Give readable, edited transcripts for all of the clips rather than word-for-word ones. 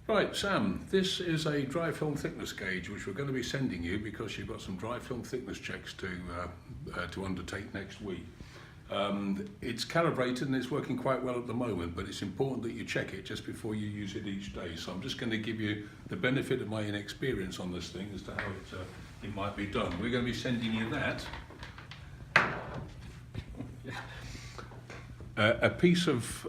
Right, Sam, this is a dry film thickness gauge which we're going to be sending you because you've got some dry film thickness checks to undertake next week. It's calibrated and it's working quite well at the moment, but it's important that you check it just before you use it each day. So I'm just going to give you the benefit of my inexperience on this thing as to how it might be done. We're going to be sending you that. A piece of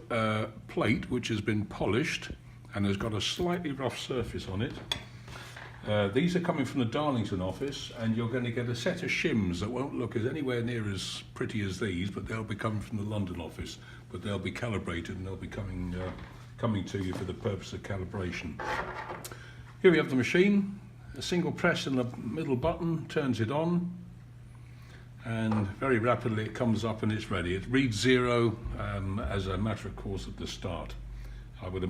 plate which has been polished and has got a slightly rough surface on it. These are coming from the Darlington office, and you're going to get a set of shims that won't look anywhere near as pretty as these, but they'll be coming from the London office, but they'll be calibrated and they'll be coming to you for the purpose of calibration. Here we have the machine. A single press in the middle button turns it on, and very rapidly it comes up and it's ready. It reads 0 as a matter of course at the start. I would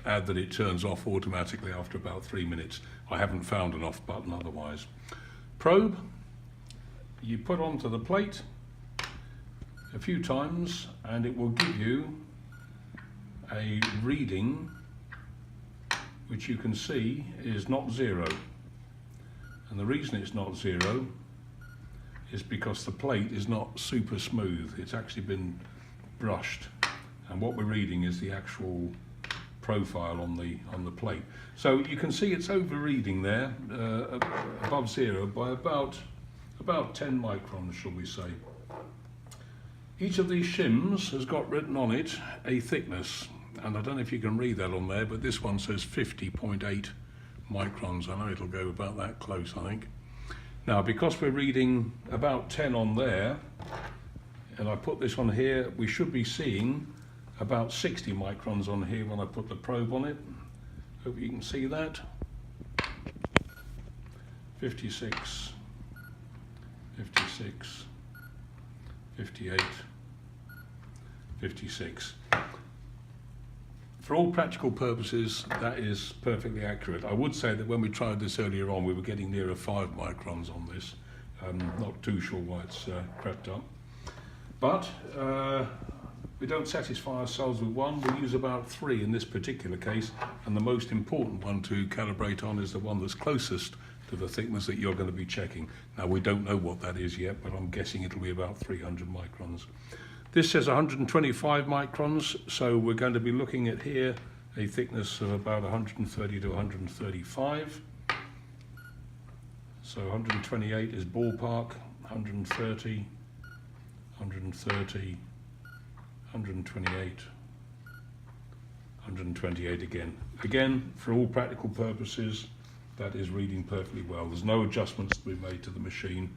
add that it turns off automatically after about 3 minutes. I haven't found an off button otherwise. Probe, you put onto the plate a few times and it will give you a reading which you can see is not 0. And the reason it's not 0 is because the plate is not super smooth. It's actually been brushed, and what we're reading is the actual profile on the plate. So you can see it's overreading there above 0 by about 10 microns, shall we say. Each of these shims has got written on it a thickness, and I don't know if you can read that on there, but this one says 50.8 microns. I know it'll go about that close, I think. Now, because we're reading about 10 on there, and I put this on here, we should be seeing about 60 microns on here when I put the probe on it. Hope you can see that. 56, 56, 58, 56. For all practical purposes, that is perfectly accurate. I would say that when we tried this earlier on, we were getting nearer 5 microns on this. Not too sure why it's crept up. But we don't satisfy ourselves with 1, we use about 3 in this particular case, and the most important one to calibrate on is the one that's closest to the thickness that you're going to be checking. Now, we don't know what that is yet, but I'm guessing it'll be about 300 microns. This says 125 microns, so we're going to be looking at here a thickness of about 130 to 135. So 128 is ballpark, 130, 130, 128, 128 again. Again, for all practical purposes, that is reading perfectly well. There's no adjustments to be made to the machine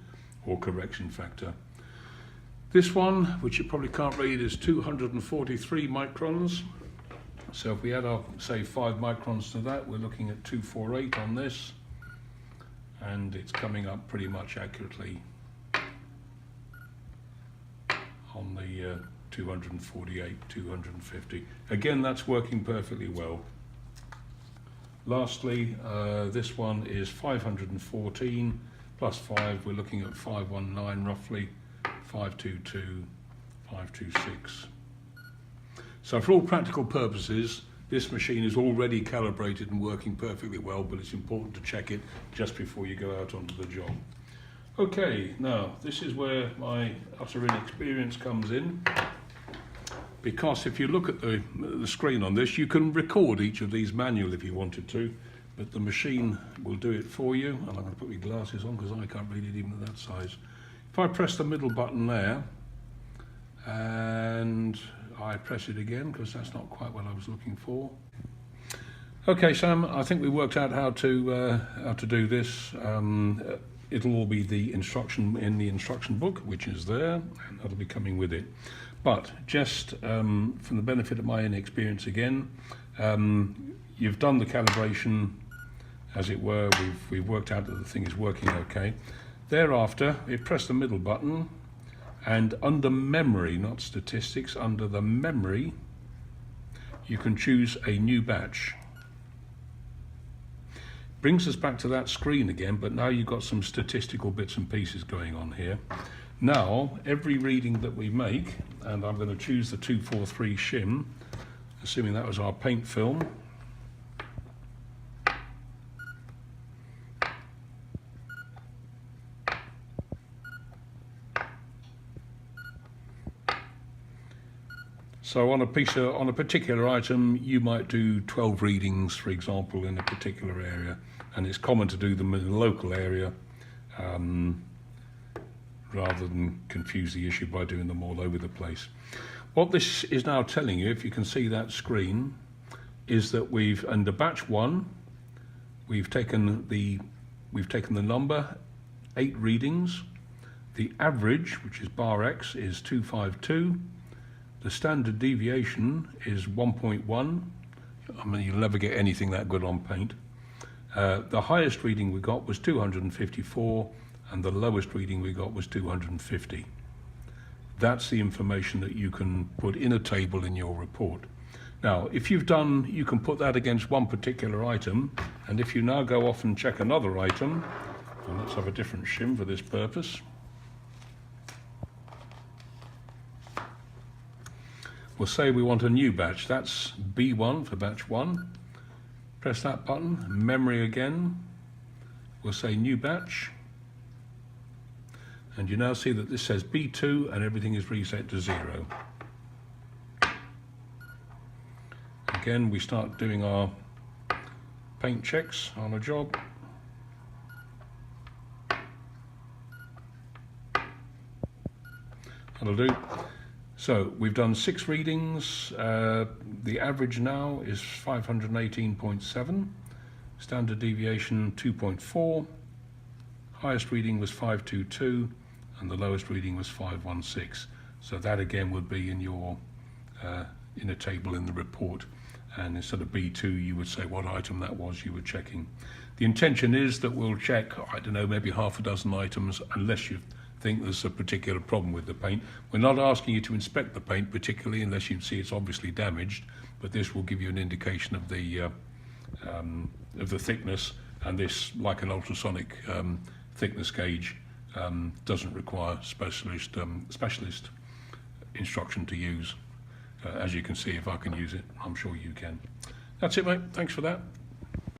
or correction factor. This one, which you probably can't read, is 243 microns. So if we add our, say, 5 microns to that, we're looking at 248 on this, and it's coming up pretty much accurately on the 248, 250. Again, that's working perfectly well. Lastly, this one is 514 plus 5, we're looking at 519 roughly, 522, 526. So for all practical purposes, this machine is already calibrated and working perfectly well, but it's important to check it just before you go out onto the job. Okay, now this is where my utter inexperience comes in, because if you look at the screen on this, you can record each of these manually if you wanted to, but the machine will do it for you. And I'm going to put my glasses on because I can't read it even at that size. If I press the middle button there, and I press it again because that's not quite what I was looking for. Okay, Sam, I think we worked out how to do this. It'll all be the instruction in the instruction book, which is there, and that'll be coming with it. But just from the benefit of my inexperience again, you've done the calibration, as it were. We've worked out that the thing is working okay. Thereafter, you press the middle button, and under memory, not statistics, under the memory, you can choose a new batch. Brings us back to that screen again, but now you've got some statistical bits and pieces going on here. Now, every reading that we make, and I'm going to choose the 243 shim, assuming that was our paint film. So on a particular item, you might do 12 readings, for example, in a particular area, and it's common to do them in a local area rather than confuse the issue by doing them all over the place. What this is now telling you, if you can see that screen, is that under batch 1, we've taken the number 8 readings. The average, which is bar X, is 252. The standard deviation is 1.1. I mean, you'll never get anything that good on paint. The highest reading we got was 254, and the lowest reading we got was 250. That's the information that you can put in a table in your report. Now, if you can put that against one particular item, and if you now go off and check another item, and let's have a different shim for this purpose. We'll say we want a new batch. That's B1 for batch 1. Press that button, memory again. We'll say new batch. And you now see that this says B2 and everything is reset to 0. Again, we start doing our paint checks on a job. That'll do. So we've done 6 readings. The average now is 518.7. Standard deviation 2.4. Highest reading was 522, and the lowest reading was 516. So that again would be in your in a table in the report. And instead of B2, you would say what item that was you were checking. The intention is that we'll check, I don't know, maybe half a dozen items, unless you think there's a particular problem with the paint. We're not asking you to inspect the paint particularly unless you see it's obviously damaged, but this will give you an indication of the thickness, and this, like an ultrasonic thickness gauge, doesn't require specialist instruction to use. As you can see, if I can use it, I'm sure you can. That's it, mate. Thanks for that.